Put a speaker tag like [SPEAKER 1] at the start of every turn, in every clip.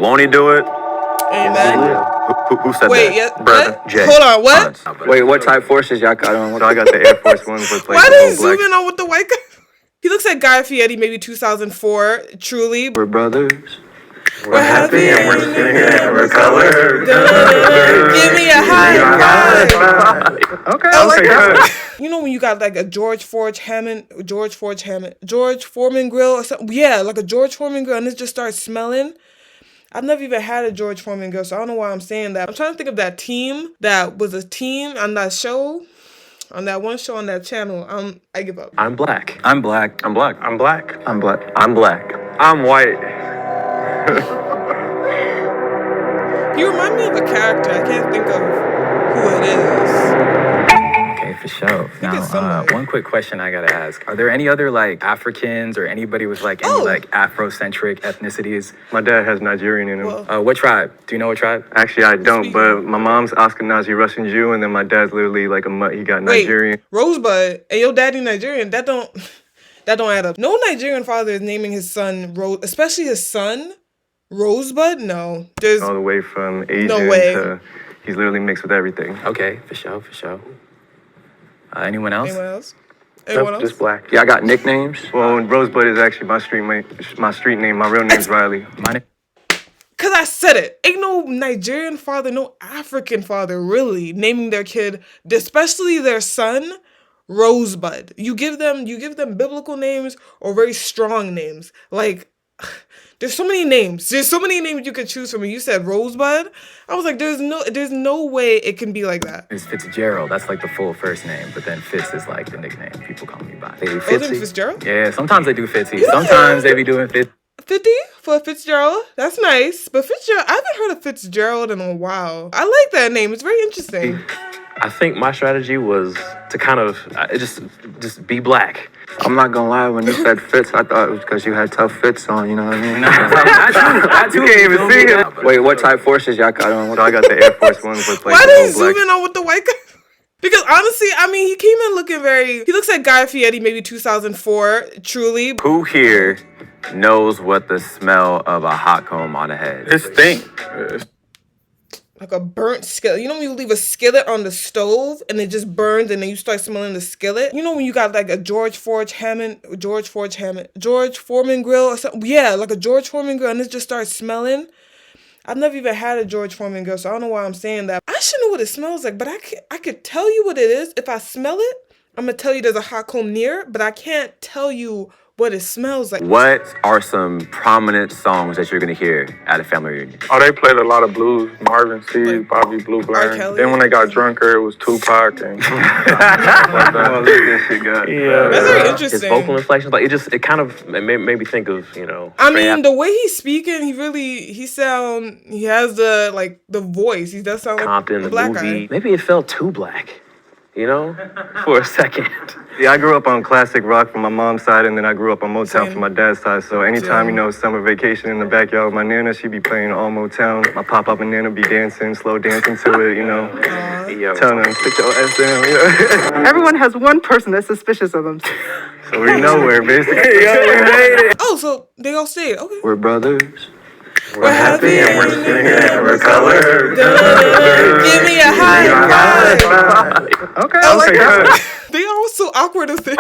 [SPEAKER 1] Won't he do it?
[SPEAKER 2] Amen.
[SPEAKER 1] Who said
[SPEAKER 2] Wait,
[SPEAKER 1] that?
[SPEAKER 2] yeah,
[SPEAKER 1] Brother
[SPEAKER 2] what?
[SPEAKER 1] Jay.
[SPEAKER 2] Hold on, what?
[SPEAKER 3] Wait, what type forces y'all got on?
[SPEAKER 1] So I got the Air Force Ones with like
[SPEAKER 2] Why
[SPEAKER 1] the
[SPEAKER 2] did he
[SPEAKER 1] whole
[SPEAKER 2] zoom
[SPEAKER 1] black.
[SPEAKER 2] in on with the white guy? He looks like Guy Fieri, maybe 2004. Truly.
[SPEAKER 3] We're brothers.
[SPEAKER 2] We're happy
[SPEAKER 1] and we're singing and we're colored.
[SPEAKER 2] Give me a high five.
[SPEAKER 3] Okay.
[SPEAKER 2] You know when you got like a George Foreman grill or something? Yeah, like a George Foreman grill, and it just starts smelling. I've never even had a George Foreman grill, so I don't know why I'm saying that. I'm trying to think of that team that was a team on that show, on that one show on that channel. I give up.
[SPEAKER 1] I'm black.
[SPEAKER 3] I'm black.
[SPEAKER 1] I'm black.
[SPEAKER 4] I'm black.
[SPEAKER 3] I'm black.
[SPEAKER 1] I'm black. I'm white.
[SPEAKER 2] You remind me of a character. I can't think of who it is.
[SPEAKER 3] Okay, for sure.
[SPEAKER 2] it's
[SPEAKER 3] Now,
[SPEAKER 2] somebody.
[SPEAKER 3] one quick question I gotta ask: are there any other like Africans or anybody with like any like Afrocentric ethnicities?
[SPEAKER 1] My dad has Nigerian in him.
[SPEAKER 2] Well,
[SPEAKER 3] What tribe? Do you know what tribe?
[SPEAKER 1] Actually, I don't,
[SPEAKER 2] Speaking
[SPEAKER 1] but
[SPEAKER 2] of-
[SPEAKER 1] my mom's Ashkenazi Russian Jew, and then my dad's literally like a mutt. He got Nigerian.
[SPEAKER 2] Rosebud and your daddy Nigerian. That don't add up. No Nigerian father is naming his son especially his son Rosebud. No, there's
[SPEAKER 1] All the way from Asian
[SPEAKER 2] way.
[SPEAKER 1] to he's literally mixed with everything.
[SPEAKER 3] Okay, for sure. Anyone else?
[SPEAKER 2] anyone else. Anyone else?
[SPEAKER 1] Just black.
[SPEAKER 3] Y'all got nicknames?
[SPEAKER 1] Well, Rosebud is actually my street name. My real name's Riley.
[SPEAKER 3] Mine.
[SPEAKER 2] Cause I said it. Ain't no Nigerian father, no African father really naming their kid, especially their son, Rosebud. You give them biblical names or very strong names. Like there's so many names. There's so many names you could choose from. And you said Rosebud. I was like, there's no way it can be like that.
[SPEAKER 3] It's Fitzgerald. That's like the full first name, but then Fitz is like the nickname people call me by.
[SPEAKER 2] Oh, Fitzgerald?
[SPEAKER 3] Yeah, sometimes they do Fitzy. Sometimes they be doing Fitz.
[SPEAKER 2] 50 for Fitzgerald. That's nice. But Fitzgerald, I haven't heard of Fitzgerald in a while. I like that name. It's very interesting.
[SPEAKER 4] I think my strategy was to kind of just be black.
[SPEAKER 3] I'm not gonna lie, when you said Fitz, I thought it was because you had tough fits on, you know what I mean?
[SPEAKER 1] You can't even see him.
[SPEAKER 3] Wait, what type forces y'all got on?
[SPEAKER 1] So I got the Air Force Ones with like
[SPEAKER 2] Why
[SPEAKER 1] the
[SPEAKER 2] did he
[SPEAKER 1] whole
[SPEAKER 2] zoom
[SPEAKER 1] black.
[SPEAKER 2] in on with the white guy? Because honestly, I mean, he came in looking he looks like Guy Fieri, maybe 2004, truly.
[SPEAKER 1] Who here knows what the smell of a hot comb on a head?
[SPEAKER 4] It stink.
[SPEAKER 2] Like a burnt skillet. You know when you leave a skillet on the stove and it just burns and then you start smelling the skillet? You know when you got like a George Foreman grill or something? Yeah, like a George Foreman grill and it just starts smelling. I've never even had a George Foreman grill, so I don't know why I'm saying that. I should know what it smells like, but I could tell you what it is. If I smell it, I'm going to tell you there's a hot comb near, but I can't tell you what it smells like.
[SPEAKER 1] What are some prominent songs that you're gonna hear at a family reunion?
[SPEAKER 4] Oh, they played a lot of blues. Marvin C,
[SPEAKER 2] Like
[SPEAKER 4] Bobby Blue
[SPEAKER 2] R.
[SPEAKER 4] Bland.
[SPEAKER 2] Kelly?
[SPEAKER 4] Then when they got drunker, it was Tupac and stuff like
[SPEAKER 1] Oh,
[SPEAKER 4] that.
[SPEAKER 1] this shit good.
[SPEAKER 2] That's very
[SPEAKER 4] Yeah.
[SPEAKER 2] interesting.
[SPEAKER 5] His vocal inflections, like it kind of made me think of,
[SPEAKER 2] I mean, the way he's speaking, he has the voice. He does sound like
[SPEAKER 5] Compton,
[SPEAKER 2] a
[SPEAKER 5] the
[SPEAKER 2] black
[SPEAKER 5] movie.
[SPEAKER 2] guy.
[SPEAKER 5] Maybe it felt too black, for a second.
[SPEAKER 1] Yeah, I grew up on classic rock from my mom's side, and then I grew up on Motown
[SPEAKER 2] Same.
[SPEAKER 1] from my dad's side. So anytime, summer vacation in the backyard with my nana, she'd be playing all Motown. My pop-up and nana be dancing, slow dancing to it,
[SPEAKER 5] Yo.
[SPEAKER 1] telling them, sit your ass down,
[SPEAKER 6] Everyone has one person that's suspicious of them.
[SPEAKER 1] So we nowhere, basically.
[SPEAKER 2] Oh, so they all stayed. Okay.
[SPEAKER 3] We're brothers.
[SPEAKER 2] We're happy
[SPEAKER 1] and we're singing and we're colored.
[SPEAKER 2] Give me a high five.
[SPEAKER 3] Okay.
[SPEAKER 2] They all so awkward as they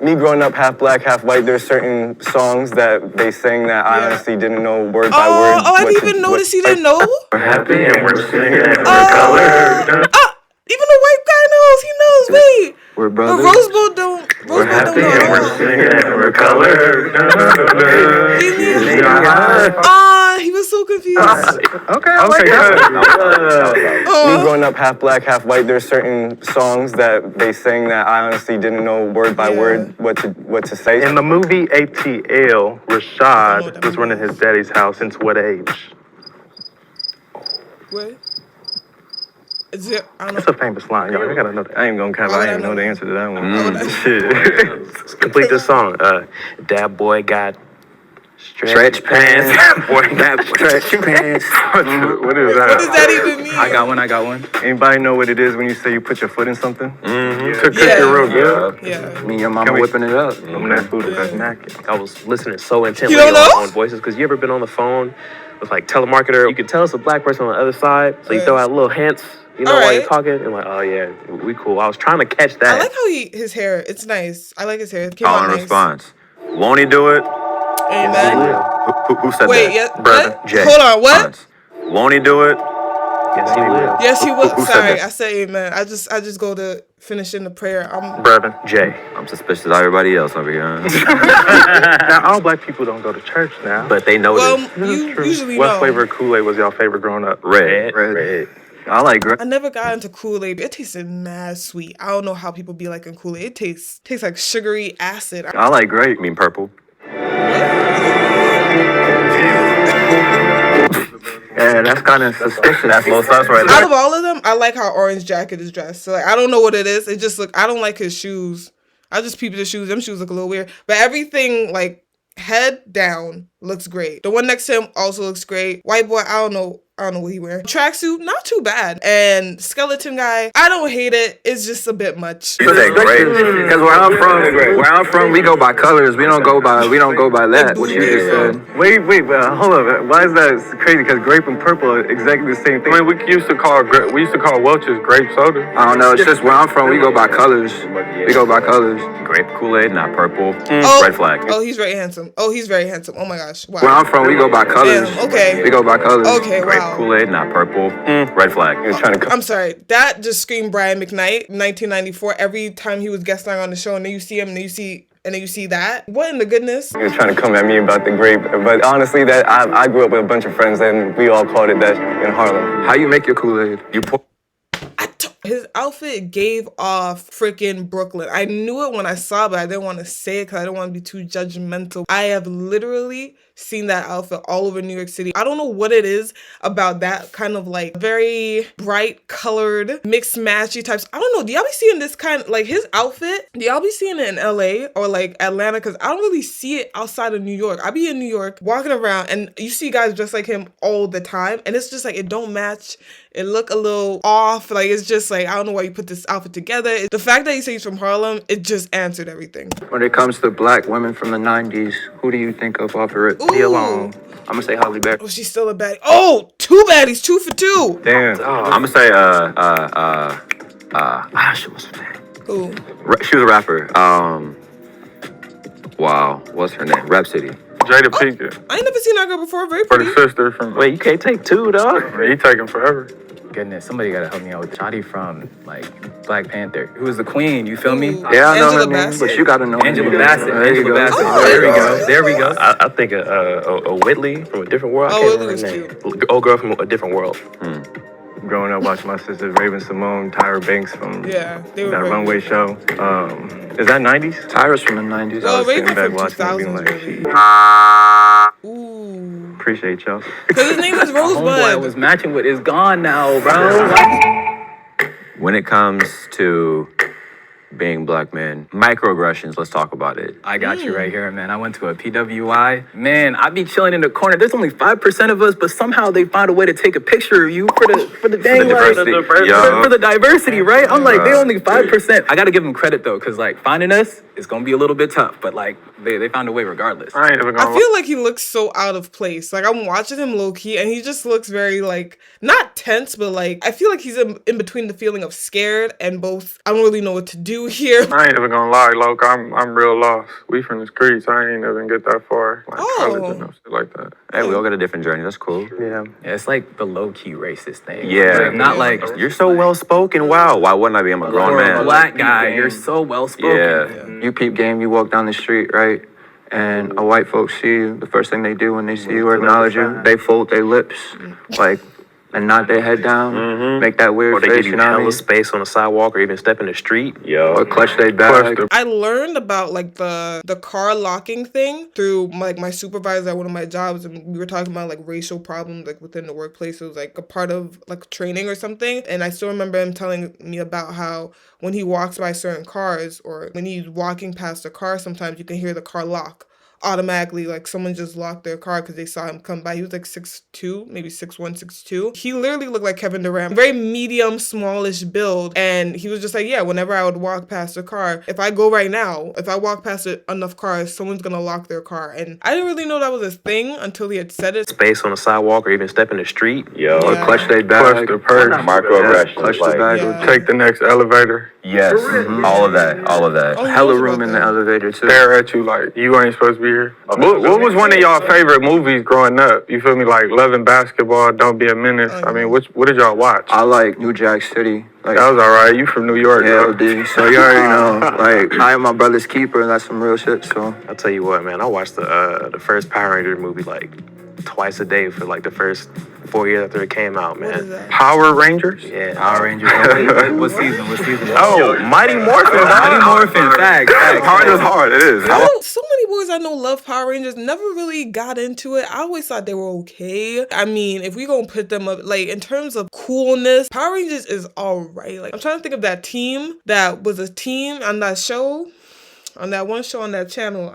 [SPEAKER 1] Me growing up half black, half white, there's certain songs that they sing that I honestly didn't know word by word.
[SPEAKER 2] I didn't even notice he didn't know.
[SPEAKER 1] We're happy and we're singing and we're
[SPEAKER 2] Even the white guy knows. He knows. Wait.
[SPEAKER 3] We're
[SPEAKER 2] But
[SPEAKER 3] brothers.
[SPEAKER 2] Rosebud don't. Rosebud don't know.
[SPEAKER 1] singing and we're colored.
[SPEAKER 2] He was so confused.
[SPEAKER 1] Me growing up half black, half white, there's certain songs that they sing that I honestly didn't know word by word what to say.
[SPEAKER 4] In the movie ATL, Rashad was running his daddy's house since what age?
[SPEAKER 2] What? Is it? I don't
[SPEAKER 4] That's
[SPEAKER 2] know.
[SPEAKER 4] a famous line, y'all. I gotta know that.
[SPEAKER 1] I ain't gonna cap,
[SPEAKER 2] Why would
[SPEAKER 1] I
[SPEAKER 2] I
[SPEAKER 1] ain't
[SPEAKER 2] know
[SPEAKER 1] know the
[SPEAKER 2] that?
[SPEAKER 1] answer to that one.
[SPEAKER 2] Why would I-
[SPEAKER 1] Shit.
[SPEAKER 5] Complete this song. That boy got
[SPEAKER 3] Stretch pants.
[SPEAKER 5] Boy got stretch pants.
[SPEAKER 1] What is
[SPEAKER 2] What does
[SPEAKER 1] that?
[SPEAKER 2] that even mean?
[SPEAKER 3] I got one.
[SPEAKER 1] Anybody know what it is when you say you put your foot in something?
[SPEAKER 4] Cook
[SPEAKER 2] Yeah.
[SPEAKER 4] it real good.
[SPEAKER 2] Yeah.
[SPEAKER 3] Me and your mama
[SPEAKER 1] Can we-
[SPEAKER 3] whipping it up.
[SPEAKER 1] That food is immaculate.
[SPEAKER 5] I was listening so intently
[SPEAKER 2] You don't know?
[SPEAKER 5] on voices because you ever been on the phone was like telemarketer. You could tell it's a black person on the other side, so you throw out little hints, while you're talking, and like, oh yeah, we cool. I was trying to catch that.
[SPEAKER 2] I like how his hair. It's nice. I like his hair. It came
[SPEAKER 7] All
[SPEAKER 2] out
[SPEAKER 7] in
[SPEAKER 2] nice.
[SPEAKER 7] response. Won't he do it?
[SPEAKER 2] Amen.
[SPEAKER 7] Who said
[SPEAKER 2] Wait,
[SPEAKER 7] that?
[SPEAKER 2] yeah,
[SPEAKER 5] Brother
[SPEAKER 2] what?
[SPEAKER 5] Jay.
[SPEAKER 2] Hold on, what?
[SPEAKER 7] Response. Won't he do it?
[SPEAKER 5] Yes, he will.
[SPEAKER 2] Yes, he will.
[SPEAKER 7] Who said
[SPEAKER 2] Sorry,
[SPEAKER 7] that?
[SPEAKER 2] I said amen. I just go to finish in the prayer.
[SPEAKER 5] Brother Jay.
[SPEAKER 7] I'm suspicious of everybody else over here.
[SPEAKER 4] Now, all black people don't go to church now.
[SPEAKER 5] But they know
[SPEAKER 2] Well,
[SPEAKER 5] this.
[SPEAKER 2] you usually
[SPEAKER 4] What
[SPEAKER 2] know.
[SPEAKER 4] flavor of Kool-Aid was y'all favorite growing up?
[SPEAKER 7] Red.
[SPEAKER 5] Red.
[SPEAKER 7] I like grape.
[SPEAKER 2] I never got into Kool-Aid. It tasted mad sweet. I don't know how people be liking Kool-Aid. It tastes like sugary acid.
[SPEAKER 7] I like grape. I mean purple. Yeah, that's kind of suspicious.
[SPEAKER 1] That's low sauce right
[SPEAKER 2] Out
[SPEAKER 1] there.
[SPEAKER 2] of all of them, I like how Orange Jacket is dressed. So like, I don't know what it is. It just I don't like his shoes. I just peeped his shoes. Them shoes look a little weird. But everything like head down looks great. The one next to him also looks great. White boy, I don't know what he wearing. Tracksuit, not too bad. And skeleton guy, I don't hate it. It's just a bit much.
[SPEAKER 7] You say grape? Because where I'm from, we go by colors. We don't go by that. What you just said.
[SPEAKER 1] Wait, hold up. Why is that crazy? Because grape and purple are exactly the same thing.
[SPEAKER 4] I mean, we used to call Welch's grape soda.
[SPEAKER 7] I don't know. It's just where I'm from. We go by colors. We go by colors.
[SPEAKER 1] Grape Kool-Aid, not purple.
[SPEAKER 2] Oh,
[SPEAKER 1] Red flag.
[SPEAKER 2] Oh, he's very handsome. Oh my gosh. Wow.
[SPEAKER 7] Where I'm from, we go by colors.
[SPEAKER 2] Damn, okay.
[SPEAKER 7] We go by colors.
[SPEAKER 2] Okay,
[SPEAKER 1] Grape
[SPEAKER 2] wow.
[SPEAKER 1] Kool-Aid, not purple. Red flag. He was trying to
[SPEAKER 2] I'm sorry. That just screamed Brian McKnight, 1994. Every time he was guest starring on the show, and then you see him, and then you see that. What in the goodness?
[SPEAKER 1] He was trying to come at me about the grape, but honestly, that I grew up with a bunch of friends, and we all called it that in Harlem.
[SPEAKER 7] How you make your Kool-Aid?
[SPEAKER 1] You pour.
[SPEAKER 2] His outfit gave off freaking Brooklyn. I knew it when I saw it, but I didn't want to say it because I didn't want to be too judgmental. I have literally seen that outfit all over New York City. I don't know what it is about that kind of like very bright colored, mixed matchy types. I don't know. Do y'all be seeing this kind of like his outfit? Do y'all be seeing it in LA or like Atlanta? Because I don't really see it outside of New York. I be in New York walking around and you see guys dressed like him all the time. And it's just like it don't match. It look a little off. Like it's just like, I don't know why you put this outfit together. The fact that you say he's from Harlem, it just answered everything.
[SPEAKER 7] When it comes to black women from the 90s, who do you think of off of it?
[SPEAKER 2] Ooh.
[SPEAKER 7] Alone. I'm gonna say Halle Berry.
[SPEAKER 2] Oh, she's still a baddie. Oh, two baddies, 2 for 2.
[SPEAKER 1] Damn.
[SPEAKER 7] I'm gonna say what's her name?
[SPEAKER 2] Who?
[SPEAKER 7] She was a rapper. Wow, what's her name? Rhapsody.
[SPEAKER 4] Jada Pinkett.
[SPEAKER 2] I ain't never seen that girl before. Very
[SPEAKER 4] For
[SPEAKER 2] pretty.
[SPEAKER 4] the sister from.
[SPEAKER 5] Wait, you can't take two, dog.
[SPEAKER 4] He taking forever.
[SPEAKER 3] Goodness, somebody gotta help me out with Shotty from like Black Panther. Who was the queen? You feel me?
[SPEAKER 2] Ooh.
[SPEAKER 7] Yeah, I know
[SPEAKER 2] Angela
[SPEAKER 7] her name,
[SPEAKER 2] Bassett.
[SPEAKER 7] but you gotta know her
[SPEAKER 3] Angela
[SPEAKER 7] name.
[SPEAKER 3] Bassett.
[SPEAKER 7] There you
[SPEAKER 3] Angela
[SPEAKER 7] go.
[SPEAKER 3] Bassett.
[SPEAKER 2] Oh,
[SPEAKER 3] There we
[SPEAKER 2] yeah.
[SPEAKER 3] go. There we go.
[SPEAKER 5] I think a Whitley from a different world. I
[SPEAKER 2] Oh,
[SPEAKER 5] can't
[SPEAKER 2] Whitley
[SPEAKER 5] remember
[SPEAKER 2] was
[SPEAKER 5] her name. Old girl from a different world.
[SPEAKER 1] Growing up watching my sisters, Raven Simone, Tyra Banks from
[SPEAKER 2] Yeah, they were
[SPEAKER 1] that
[SPEAKER 2] very
[SPEAKER 1] runway
[SPEAKER 2] good.
[SPEAKER 1] show. Is that 90s?
[SPEAKER 7] Tyra's from the 90s.
[SPEAKER 2] Well,
[SPEAKER 1] I was sitting
[SPEAKER 2] Raven
[SPEAKER 1] back
[SPEAKER 2] from
[SPEAKER 1] watching and being
[SPEAKER 2] 2000s,
[SPEAKER 1] like,
[SPEAKER 2] really.
[SPEAKER 1] shit,
[SPEAKER 2] Ooh.
[SPEAKER 1] appreciate y'all.
[SPEAKER 2] Because his name is
[SPEAKER 3] Homeboy
[SPEAKER 2] Rosebud.
[SPEAKER 3] was matching with is gone now, bro.
[SPEAKER 7] When it comes to being black men, microaggressions, let's talk about it.
[SPEAKER 3] I got you right here, man. I went to a PWI. Man, I be chilling in the corner. There's only 5% of us, but somehow they find a way to take a picture of you for the dang
[SPEAKER 7] diversity.
[SPEAKER 3] for the diversity, right? I'm like, they only 5%. I gotta give them credit though, cause like finding us is gonna be a little bit tough, but like they found a way regardless.
[SPEAKER 4] I ain't even
[SPEAKER 2] I
[SPEAKER 4] gonna.
[SPEAKER 2] feel like he looks so out of place. Like I'm watching him low key, and he just looks very like not tense, but like I feel like he's in between the feeling of scared and both. I don't really know what to do here.
[SPEAKER 4] I ain't even gonna lie, Loke. I'm real lost. We from the streets. I ain't even get that far. Like college and no shit like that.
[SPEAKER 7] Hey, we all got a different journey. That's cool.
[SPEAKER 4] Yeah.
[SPEAKER 3] Yeah, it's like the low key racist thing.
[SPEAKER 7] Yeah.
[SPEAKER 3] Like, not like
[SPEAKER 7] You're so well spoken. Wow. Why wouldn't I be? I'm a grown
[SPEAKER 3] for a
[SPEAKER 7] man.
[SPEAKER 3] black guy. You're so well spoken.
[SPEAKER 7] Yeah. You peep game. You walk down the street, right? And a white folks see you. The first thing they do when they see you or acknowledge you, they fold their lips, like, and nod their head down, make that weird
[SPEAKER 5] Or they
[SPEAKER 7] face.
[SPEAKER 5] give you
[SPEAKER 7] You know what I
[SPEAKER 5] hella
[SPEAKER 7] mean?
[SPEAKER 5] space on the sidewalk or even step in the street.
[SPEAKER 7] Or clutch their bag.
[SPEAKER 2] I learned about like the car locking thing through like my supervisor at one of my jobs, and we were talking about like racial problems like within the workplace. It was like a part of like training or something, and I still remember him telling me about how when he walks by certain cars or when he's walking past a car, sometimes you can hear the car lock automatically, like, someone just locked their car because they saw him come by. He was like 6'2", maybe 6'1", 6'2". He literally looked like Kevin Durant. Very medium, smallish build. And he was just like, yeah, whenever I would walk past a car, if I go right now, if I walk past enough cars, someone's gonna lock their car. And I didn't really know that was a thing until he had said it.
[SPEAKER 5] Space on the sidewalk or even step in the street.
[SPEAKER 7] Yo,
[SPEAKER 2] Yeah.
[SPEAKER 7] clutch they bag.
[SPEAKER 4] Clutch the purse.
[SPEAKER 7] Microaggressions. Clutch the bag.
[SPEAKER 2] Yeah.
[SPEAKER 4] Take the next elevator.
[SPEAKER 1] Yes, all of that, all of that.
[SPEAKER 2] Oh, he
[SPEAKER 7] Hella
[SPEAKER 2] knows
[SPEAKER 7] room
[SPEAKER 2] about
[SPEAKER 7] in the
[SPEAKER 2] that.
[SPEAKER 7] elevator too.
[SPEAKER 4] Stare at you like you ain't supposed to be here. What was one of y'all favorite movies growing up? You feel me? Like Loving Basketball, Don't Be a Menace. I mean, what did y'all watch?
[SPEAKER 7] I like New Jack City. Like,
[SPEAKER 4] That was alright. You from New York,
[SPEAKER 7] yeah,
[SPEAKER 4] though.
[SPEAKER 7] dude. So you already know. Like, I am my brother's keeper, and that's some real shit. So
[SPEAKER 5] I'll tell you what, man. I watched the first Power Ranger movie like twice a day for like the first 4 years after it came out,
[SPEAKER 2] What is
[SPEAKER 5] man.
[SPEAKER 2] that?
[SPEAKER 4] Power Rangers?
[SPEAKER 5] Yeah.
[SPEAKER 3] Power Rangers. What season? What season?
[SPEAKER 5] Oh, Mighty Morphin.
[SPEAKER 3] Mighty Morphin. Facts.
[SPEAKER 1] Power Rangers hard, it is.
[SPEAKER 2] So many boys I know love Power Rangers, never really got into it. I always thought they were okay. I mean, if we gonna put them up, like, in terms of coolness, Power Rangers is alright. Like, I'm trying to think of that team that was a team on that show, on that one show on that channel.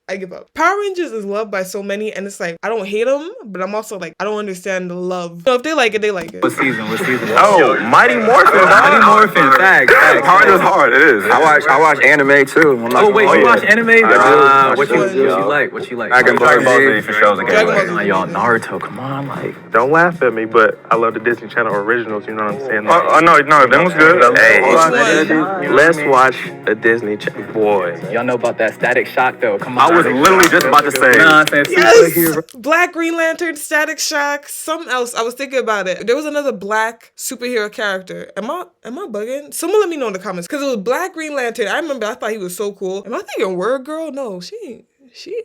[SPEAKER 2] I give up. Power Rangers is loved by so many, and it's like, I don't hate them, but I'm also like, I don't understand the love. So if they like it, they like it.
[SPEAKER 3] What season? What season?
[SPEAKER 5] Oh, Mighty Morphin.
[SPEAKER 3] Mighty Morphin. Facts.
[SPEAKER 1] Power Rangers hard, it is.
[SPEAKER 7] I watch anime too. I'm not
[SPEAKER 3] Oh wait,
[SPEAKER 7] gonna
[SPEAKER 3] you
[SPEAKER 7] lie.
[SPEAKER 3] watch anime? What you like? What you like?
[SPEAKER 1] Dragon Ball Z for shows again.
[SPEAKER 2] Dragon Ball Z.
[SPEAKER 3] Nah, y'all Naruto. Come on, like.
[SPEAKER 5] Don't laugh at me, but I love the Disney Channel originals. You know what I'm saying?
[SPEAKER 4] Oh, no, that was good.
[SPEAKER 5] Hey,
[SPEAKER 2] one?
[SPEAKER 5] let's watch a Disney Channel. Boy,
[SPEAKER 3] Y'all know about that Static Shock though. Come on.
[SPEAKER 1] I was literally just about to say.
[SPEAKER 3] Nah, I'm saying
[SPEAKER 2] Yes! Black Green Lantern, Static Shock, something else. I was thinking about it. There was another black superhero character. Am I bugging? Someone let me know in the comments. Because it was Black Green Lantern. I remember I thought he was so cool. Am I thinking Word Girl? No, she ain't.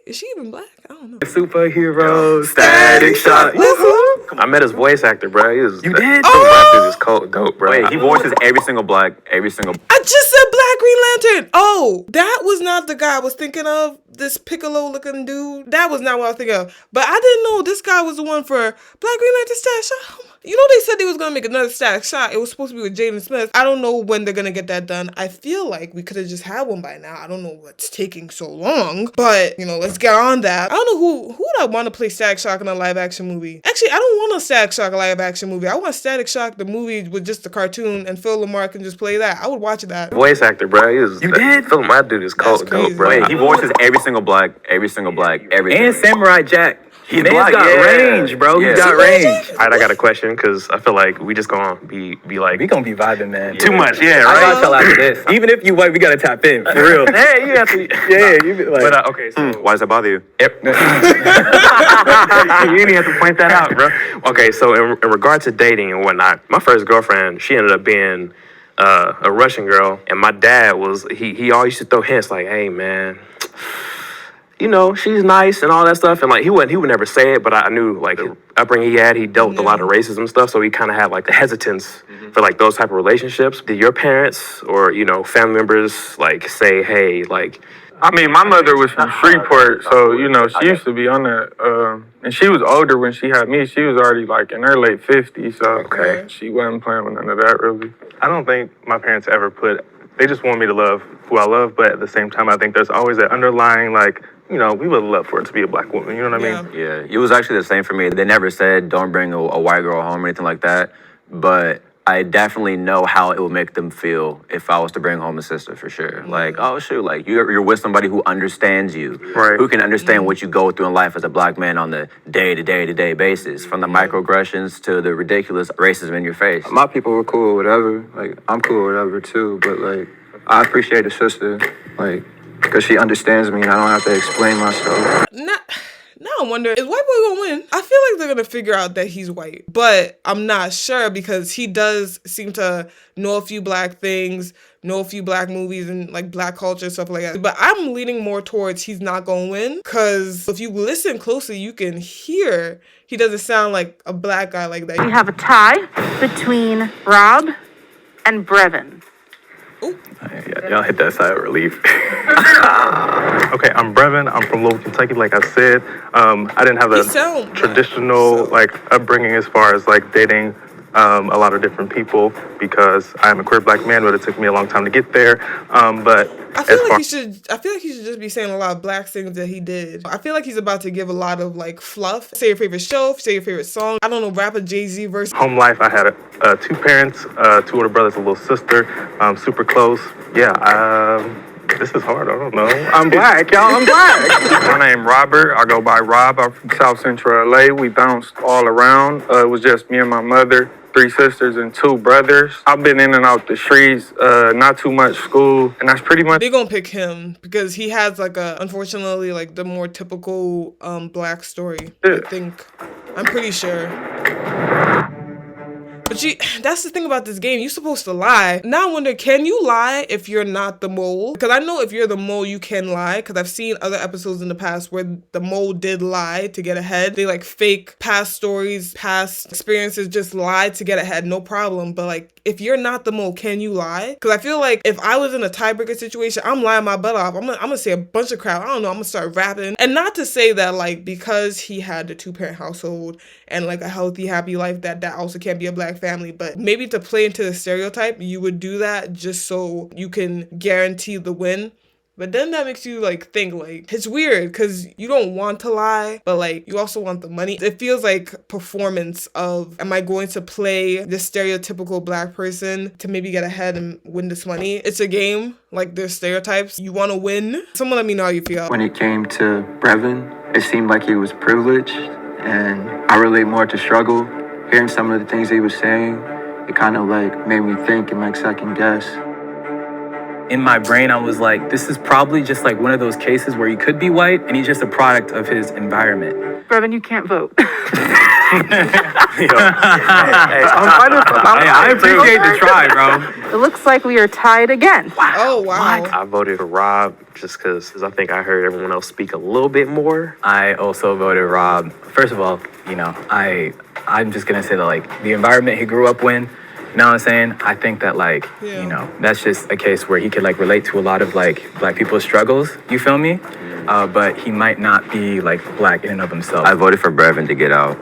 [SPEAKER 2] Is she even black? I don't know.
[SPEAKER 3] superhero.
[SPEAKER 5] Static Shock.
[SPEAKER 2] Listen.
[SPEAKER 5] I met his voice actor, bro. He was,
[SPEAKER 3] You did?
[SPEAKER 5] That dude is cold, dope, bro.
[SPEAKER 1] Wait, he voices every single black, every single.
[SPEAKER 2] I just said Black Green Lantern. Oh, that was not the guy I was thinking of. This Piccolo looking dude. That was not what I was thinking of. But I didn't know this guy was the one for Black Green Lantern Static Shock. You know they said they was gonna make another Static Shock. It was supposed to be with Jaden Smith. I don't know when they're gonna get that done. I feel like we could have just had one by now. I don't know what's taking so long. But, let's get on that. I don't know who would I want to play Static Shock in a live action movie. Actually, I don't want a Static Shock live action movie. I want Static Shock the movie with just the cartoon and Phil Lamar can just play that. I would watch that.
[SPEAKER 5] Voice actor, bro. He was,
[SPEAKER 3] You did?
[SPEAKER 5] Phil, my dude is cold,
[SPEAKER 2] That's crazy.
[SPEAKER 5] dope, bro.
[SPEAKER 1] Wait, he voices every single black, everything.
[SPEAKER 3] And Samurai Jack.
[SPEAKER 1] He's
[SPEAKER 3] Man's
[SPEAKER 1] black,
[SPEAKER 3] got
[SPEAKER 1] yeah.
[SPEAKER 3] range, bro.
[SPEAKER 1] Yeah.
[SPEAKER 3] He's got range.
[SPEAKER 5] All right, I got a question because I feel like we just gonna be like
[SPEAKER 3] We gonna be vibing, man.
[SPEAKER 5] too much, yeah,
[SPEAKER 3] I
[SPEAKER 5] right?
[SPEAKER 3] gotta tell after this. Even if you white, we gotta tap in for real.
[SPEAKER 5] Hey, you have to.
[SPEAKER 3] Yeah, you be like.
[SPEAKER 5] But okay, so
[SPEAKER 1] Why does that bother you?
[SPEAKER 5] you didn't have to point that out, bro. Okay, so in regard to dating and whatnot, my first girlfriend, she ended up being a Russian girl, and my dad was he always used to throw hints like, "Hey, man, she's nice and all that stuff," and like he would never say it, but I knew like the upbringing he had, he dealt with a lot of racism stuff, so he kind of had like a hesitance for like those type of relationships. Did your parents or family members like say, "Hey, like"?
[SPEAKER 4] I mean, my mother was from Shreveport, so, she used to be on that. And she was older when she had me. She was already, like, in her late 50s, so she wasn't playing with none of that, really.
[SPEAKER 8] I don't think my parents ever they just want me to love who I love, but at the same time, I think there's always that underlying, like, we would love for it to be a black woman, you know what I mean?
[SPEAKER 1] Yeah, it was actually the same for me. They never said don't bring a white girl home or anything like that, but I definitely know how it would make them feel if I was to bring home a sister for sure. Like, oh shoot, like you're with somebody who understands you,
[SPEAKER 8] Right.
[SPEAKER 1] who can understand what you go through in life as a black man on the day-to-day basis, from the microaggressions to the ridiculous racism in your face.
[SPEAKER 7] My people were cool, whatever. Like, I'm cool, whatever, too. But, like, I appreciate a sister, like, because she understands me and I don't have to explain myself.
[SPEAKER 2] Now I'm wondering, is white boy gonna win? I feel like they're gonna figure out that he's white, but I'm not sure because he does seem to know a few black things, know a few black movies and like black culture, stuff like that. But I'm leaning more towards he's not gonna win because if you listen closely, you can hear he doesn't sound like a black guy like that.
[SPEAKER 9] We have a tie between Rob and Brevin.
[SPEAKER 3] Y'all hit that sigh of relief.
[SPEAKER 8] Okay, I'm Brevin. I'm from Louisville, Kentucky. Like I said, I didn't have
[SPEAKER 2] He
[SPEAKER 8] a
[SPEAKER 2] sound
[SPEAKER 8] traditional
[SPEAKER 2] black,
[SPEAKER 8] like upbringing as far as like dating a lot of different people because I am a queer black man, but it took me a long time to get there. But
[SPEAKER 2] I feel like he should just be saying a lot of black things that he did. I feel like he's about to give a lot of like fluff. Say your favorite show, say your favorite song. I don't know, rapper Jay-Z versus
[SPEAKER 8] home life, I had 2 parents, 2 older brothers, a little sister, super close. Yeah, this is hard. I don't know. I'm black, y'all. I'm black.
[SPEAKER 4] My name Robert. I go by Rob. I'm from South Central LA. We bounced all around. It was just me and my mother, 3 sisters and 2 brothers. I've been in and out the streets, not too much school, and that's pretty much.
[SPEAKER 2] They're gonna pick him because he has like unfortunately like the more typical black story.
[SPEAKER 4] Yeah.
[SPEAKER 2] I'm pretty sure. But that's the thing about this game. You're supposed to lie. Now I wonder, can you lie if you're not the mole? Because I know if you're the mole, you can lie. Because I've seen other episodes in the past where the mole did lie to get ahead. They like fake past stories, past experiences, just lie to get ahead, no problem. But like, if you're not the mole, can you lie? Because I feel like if I was in a tiebreaker situation, I'm lying my butt off. I'm gonna say a bunch of crap. I don't know. I'm gonna start rapping. And not to say that like because he had the 2-parent household and like a healthy, happy life, that also can't be a black family, but maybe to play into the stereotype, you would do that just so you can guarantee the win. But then that makes you like think like it's weird because you don't want to lie, but like you also want the money. It feels like performance of, am I going to play this stereotypical black person to maybe get ahead and win this money? It's a game, like there's stereotypes. You want to win. Someone let me know how you feel.
[SPEAKER 7] When it came to Brevin, it seemed like he was privileged, and I relate more to struggle. Hearing some of the things he was saying, it kind of like made me think and like second guess.
[SPEAKER 3] In my brain, I was like, this is probably just like one of those cases where he could be white and he's just a product of his environment.
[SPEAKER 6] Brevin, you can't vote.
[SPEAKER 3] I appreciate the try, bro.
[SPEAKER 6] It looks like we are tied again.
[SPEAKER 2] Oh, wow.
[SPEAKER 5] I voted for Rob just because I think I heard everyone else speak a little bit more.
[SPEAKER 3] I also voted Rob. First of all, you know, I'm just gonna say that like the environment he grew up in, you know what I'm saying? I think that like, you know, that's just a case where he could like relate to a lot of like black people's struggles, you feel me? But he might not be like black in and of himself.
[SPEAKER 1] I voted for Brevin to get out.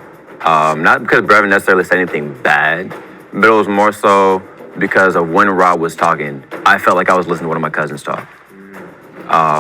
[SPEAKER 1] Not because Brevin necessarily said anything bad, but it was more so because of when Rob was talking. I felt like I was listening to one of my cousins talk.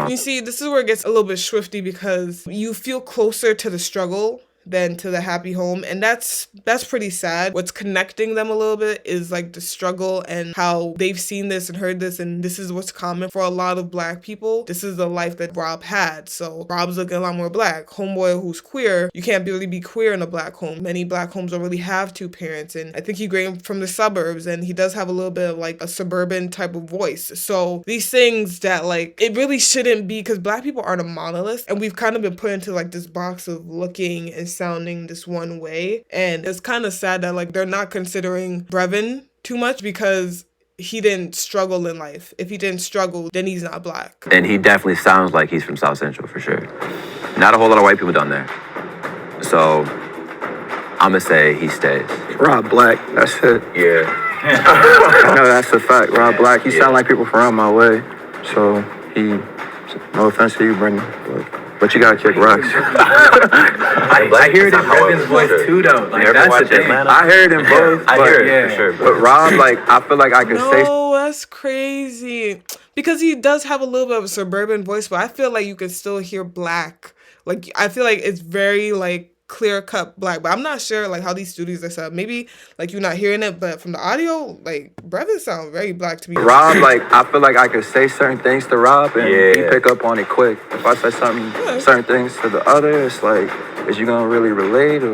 [SPEAKER 2] You see, this is where it gets a little bit swifty because you feel closer to the struggle than to the happy home, and that's pretty sad. What's connecting them a little bit is like the struggle and how they've seen this and heard this, and this is what's common for a lot of black people. This is the life that Rob had, so Rob's looking a lot more black. Homeboy who's queer, you can't really be queer in a black home. Many black homes don't really have 2 parents, and I think he grew up from the suburbs, and he does have a little bit of like a suburban type of voice. So these things that like it really shouldn't be, because black people aren't a monolith, and we've kind of been put into like this box of looking and sounding this one way, and it's kind of sad that like they're not considering Brevin too much because he didn't struggle in life. If he didn't struggle, then he's not black.
[SPEAKER 1] And he definitely sounds like he's from South Central for sure. Not a whole lot of white people down there. So I'm gonna say he stays.
[SPEAKER 7] Rob Black, that's it.
[SPEAKER 1] Yeah.
[SPEAKER 7] No, that's a fact. Rob Black, he sound like people from around my way. So no offense to you, Brendan, but you gotta kick rocks.
[SPEAKER 3] I hear it in Brevin's voice too, though. Like, that's the thing.
[SPEAKER 7] I heard him both.
[SPEAKER 1] I hear it for sure.
[SPEAKER 7] But Rob, like, I feel like I could say.
[SPEAKER 2] No, that's crazy. Because he does have a little bit of a suburban voice, but I feel like you can still hear black. Like, I feel like it's very, like, clear-cut black. But I'm not sure, like, how these studios are set up. Maybe, like, you're not hearing it, but from the audio, like, Brevin sounds very black to me.
[SPEAKER 7] Rob, like, I feel like I could say certain things to Rob, and he pick up on it quick. If I say certain things to the other, it's like, is you gonna really relate, or?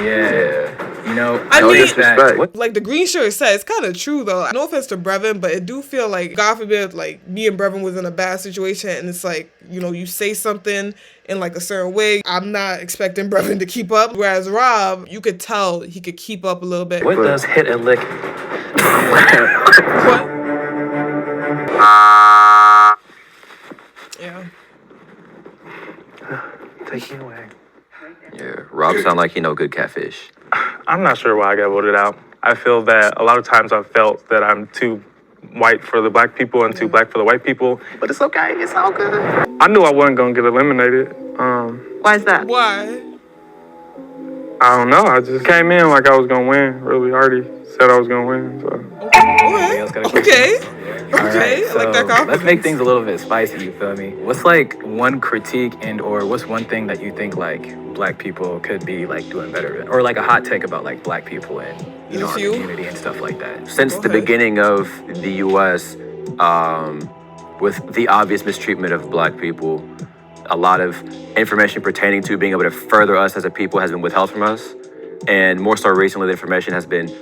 [SPEAKER 3] Yeah. You know,
[SPEAKER 2] I mean,
[SPEAKER 7] disrespect.
[SPEAKER 2] like the green shirt said, it's kind of true though. No offense to Brevin, but it do feel like, God forbid, like me and Brevin was in a bad situation, and it's like, you know, you say something in like a certain way. I'm not expecting Brevin to keep up. Whereas Rob, you could tell he could keep up a little bit.
[SPEAKER 5] What does hit and lick?
[SPEAKER 2] What? Yeah.
[SPEAKER 5] Take me away.
[SPEAKER 1] Yeah, Rob sound like he know good catfish.
[SPEAKER 8] I'm not sure why I got voted out. I feel that a lot of times I've felt that I'm too white for the black people and too black for the white people. But it's okay. It's all good. I knew I wasn't going to get eliminated.
[SPEAKER 6] Why is that?
[SPEAKER 2] Why?
[SPEAKER 4] I don't know. I just came in like I was gonna win. Really, already said I was gonna win. So.
[SPEAKER 3] Anybody else got a question?
[SPEAKER 2] Okay.
[SPEAKER 3] All right,
[SPEAKER 2] I like that
[SPEAKER 3] so
[SPEAKER 2] confidence.
[SPEAKER 3] let's make things a little bit spicy, you feel me? What's like one critique and or what's one thing that you think like black people could be like doing better in? Or like a hot take about like black people and you know our community and stuff like that.
[SPEAKER 1] Since the beginning of the U.S., with the obvious mistreatment of black people, a lot of information pertaining to being able to further us as a people has been withheld from us. And more so recently, the information has been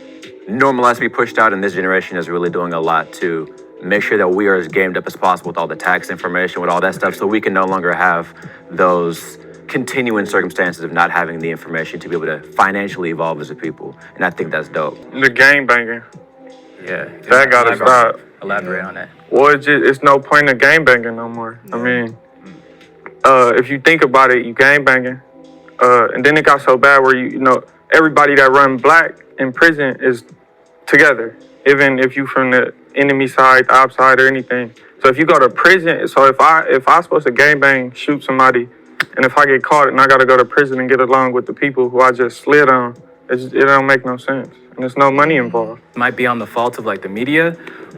[SPEAKER 1] normalized to be pushed out, and this generation is really doing a lot to make sure that we are as gamed up as possible with all the tax information, with all that stuff, so we can no longer have those continuing circumstances of not having the information to be able to financially evolve as a people. And I think that's dope.
[SPEAKER 4] The gang banging.
[SPEAKER 3] Yeah.
[SPEAKER 4] That gotta stop.
[SPEAKER 3] Elaborate on that.
[SPEAKER 4] Well, it's no point in gang banging no more. I mean, if you think about it, you gang banging. And then it got so bad where you know, everybody that run black in prison is together. Even if you from the enemy side, op side, or anything. So if you go to prison, so if I supposed to gangbang, shoot somebody, and if I get caught and I gotta go to prison and get along with the people who I just slid on, it don't make no sense. And there's no money involved.
[SPEAKER 3] It might be on the fault of like the media,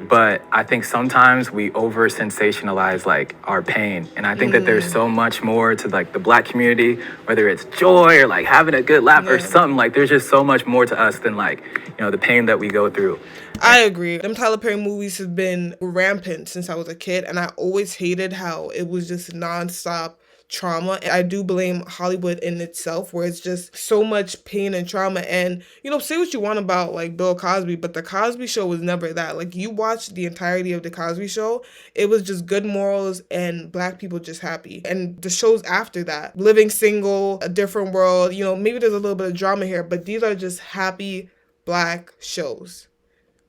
[SPEAKER 3] but I think sometimes we over sensationalize like our pain. And I think that there's so much more to like the black community, whether it's joy or like having a good laugh or something, like there's just so much more to us than like, you know, the pain that we go through.
[SPEAKER 2] I agree. Them Tyler Perry movies have been rampant since I was a kid, and I always hated how it was just nonstop trauma. And I do blame Hollywood in itself, where it's just so much pain and trauma. And, you know, say what you want about like Bill Cosby, but the Cosby Show was never that. Like, you watch the entirety of the Cosby Show, it was just good morals and black people just happy. And the shows after that, Living Single, A Different World, you know, maybe there's a little bit of drama here, but these are just happy black shows.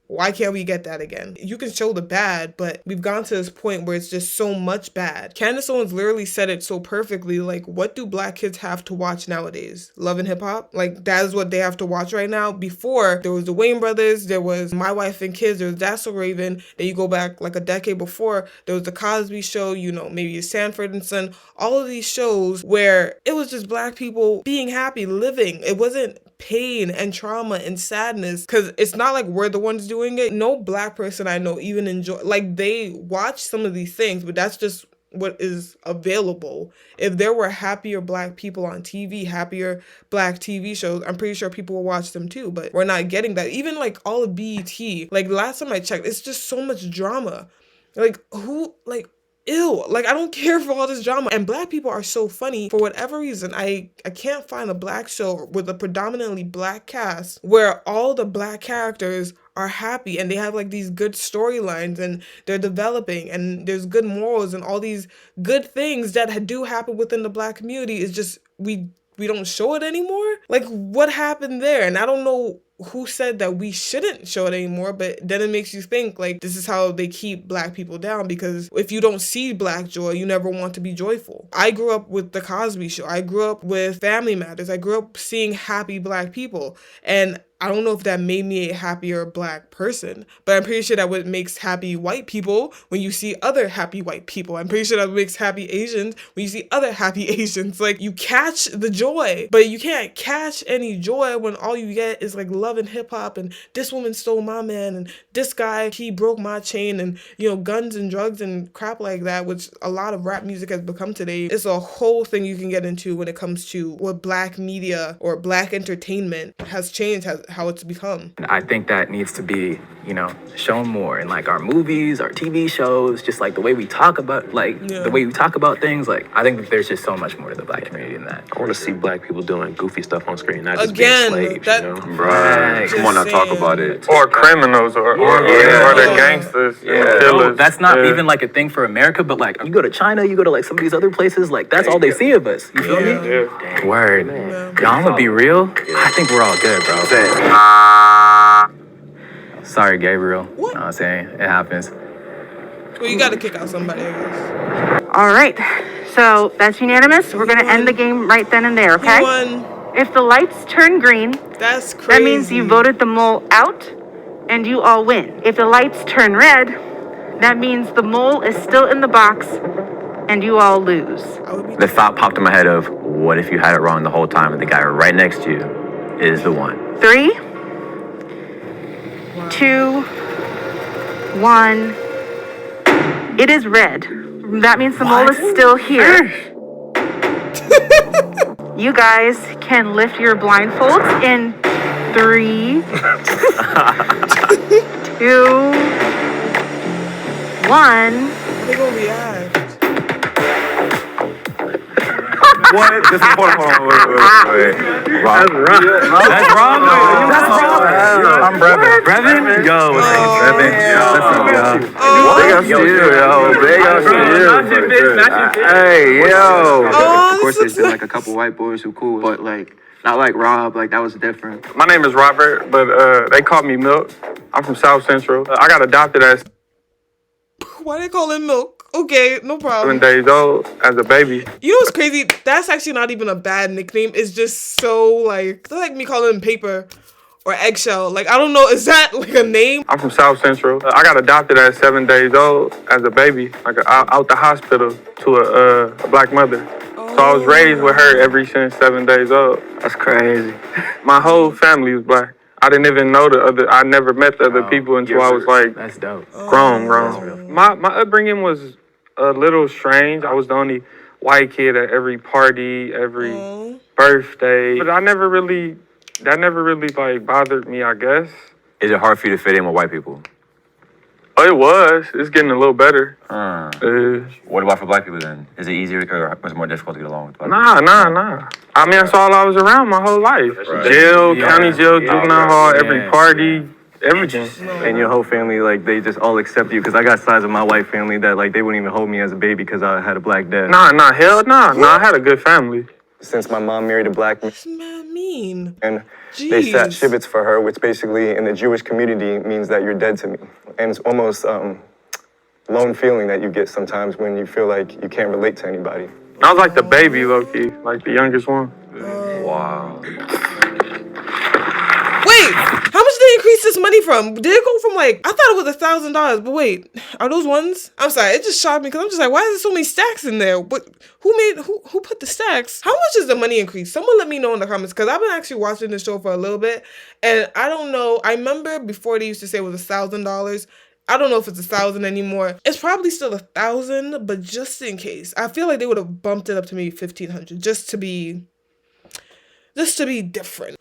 [SPEAKER 2] Why can't we get that again? You can show the bad, but we've gone to this point where it's just so much bad. Candace Owens literally said it so perfectly. Like, what do black kids have to watch nowadays? Love and Hip Hop? Like, that is what they have to watch right now. Before, there was the Wayne Brothers, there was My Wife and Kids, there was That's So Raven. Then you go back like a decade before, there was the Cosby Show, you know, maybe Sanford and Son. All of these shows where it was just black people being happy, living. It wasn't pain and trauma and sadness, because it's not like we're the ones doing it. No black person I know even enjoy, like, they watch some of these things, but that's just what is available. If there were happier black people on TV, happier black TV shows, I'm pretty sure people will watch them too, but we're not getting that. Even like all of BET, like last time I checked, it's just so much drama. Like, who, like, ew, like, I don't care for all this drama. And black people are so funny. For whatever reason, I can't find a black show with a predominantly black cast where all the black characters are happy and they have like these good storylines and they're developing and there's good morals and all these good things that do happen within the black community. It's just we don't show it anymore. Like, what happened there? And I don't know who said that we shouldn't show it anymore, but then it makes you think, like, this is how they keep black people down, because if you don't see black joy, you never want to be joyful. I grew up with the Cosby Show. I grew up with Family Matters. I grew up seeing happy black people, and I don't know if that made me a happier black person, but I'm pretty sure that what makes happy white people when you see other happy white people. I'm pretty sure that makes happy Asians when you see other happy Asians. Like, you catch the joy, but you can't catch any joy when all you get is like Love and Hip Hop and this woman stole my man and this guy, he broke my chain, and, you know, guns and drugs and crap like that, which a lot of rap music has become today. It's a whole thing you can get into when it comes to what black media or black entertainment has changed, how it's become.
[SPEAKER 3] I think that needs to be, you know, shown more in like our movies, our TV shows, just like the way we talk about, like the way we talk about things. Like, I think that there's just so much more to the black community than that.
[SPEAKER 5] I want to see black people doing goofy stuff on screen, not just
[SPEAKER 2] Again,
[SPEAKER 5] being slaves,
[SPEAKER 2] that-
[SPEAKER 5] you know?
[SPEAKER 1] Right. Come on now, talk about it.
[SPEAKER 4] Or criminals, or they're gangsters, killers.
[SPEAKER 3] That's not even like a thing for America, but like you go to China, you go to like some of these other places, like that's all they see of us. You feel me?
[SPEAKER 4] Yeah.
[SPEAKER 3] Word. Y'all, I'm gonna be real. I think we're all good, bro. Sorry, Gabriel.
[SPEAKER 2] What?
[SPEAKER 3] You know what I'm saying? It happens.
[SPEAKER 2] Well, you gotta kick out somebody, I guess.
[SPEAKER 6] All right. So that's unanimous. We're going to end the game right then and there, okay?
[SPEAKER 2] You won.
[SPEAKER 6] If the lights turn green,
[SPEAKER 2] That's crazy.
[SPEAKER 6] that means you voted the mole out and you all win. If the lights turn red, that means the mole is still in the box and you all lose.
[SPEAKER 1] The thought popped in my head of, what if you had it wrong the whole time and the guy right next to you is the one.
[SPEAKER 9] 3, 2, 1. It is red. That means the mole is still here. You guys can lift your blindfolds in 3, 2, 1.
[SPEAKER 2] They gonna react.
[SPEAKER 1] What? This is wait. Rob.
[SPEAKER 3] That's wrong.
[SPEAKER 8] I'm Brevin.
[SPEAKER 3] Brevin? Yo, what's up, Brevin? What's up, y'all?
[SPEAKER 7] Big ups to you, yo. Big ups to you. Hey, yo.
[SPEAKER 2] Oh,
[SPEAKER 7] Of course,
[SPEAKER 2] this
[SPEAKER 7] there's been like a couple white boys who cool, but like not like Rob. Like that was different.
[SPEAKER 4] My name is Robert, but they call me Milk. I'm from South Central. I got adopted at
[SPEAKER 2] Why they call him Milk? Okay, no
[SPEAKER 4] 7
[SPEAKER 2] problem.
[SPEAKER 4] days old as a baby.
[SPEAKER 2] You know what's crazy? That's actually not even a bad nickname. It's just so like, it's like me calling him Paper or Eggshell. Like, I don't know, is that like a name?
[SPEAKER 4] I'm from South Central. I got adopted at 7 days old as a baby, like out the hospital to a black mother. So I was raised with her ever since 7 days old.
[SPEAKER 7] That's crazy.
[SPEAKER 4] My whole family was black. I didn't even know I never met the other people until I was like
[SPEAKER 3] That's dope.
[SPEAKER 4] grown. My upbringing was a little strange. I was the only white kid at every party, every birthday. But that never really like bothered me, I guess.
[SPEAKER 1] Is it hard for you to fit in with white people?
[SPEAKER 4] Oh, it was. It's getting a little better.
[SPEAKER 1] What about for black people then? Is it easier or was it more difficult to get along with black people?
[SPEAKER 4] Nah. I mean, that's all I was around my whole life. Jail, county jail, juvenile hall, every party, everything.
[SPEAKER 8] And your whole family, like, they just all accept you. Because I got sides of my white family that, like, they wouldn't even hold me as a baby because I had a black dad.
[SPEAKER 4] Hell nah. I had a good family.
[SPEAKER 8] Since my mom married a black man,
[SPEAKER 2] What's man mean?
[SPEAKER 8] and they sat
[SPEAKER 2] Jeez.
[SPEAKER 8] shivets for her, which basically in the Jewish community means that you're dead to me. And it's almost lone feeling that you get sometimes when you feel like you can't relate to anybody.
[SPEAKER 4] I was like the baby, low-key, like the youngest one.
[SPEAKER 1] Wow.
[SPEAKER 2] Wait, how much did they increase this money from? Did it go from like, I thought it was $1,000, but wait, are those ones? I'm sorry, it just shocked me because I'm just like, why is there so many stacks in there? But who put the stacks? How much is the money increase? Someone let me know in the comments because I've been actually watching this show for a little bit and I don't know. I remember before they used to say it was $1,000. I don't know if it's 1,000 anymore. It's probably still 1,000, but just in case, I feel like they would have bumped it up to maybe 1,500 just to be different.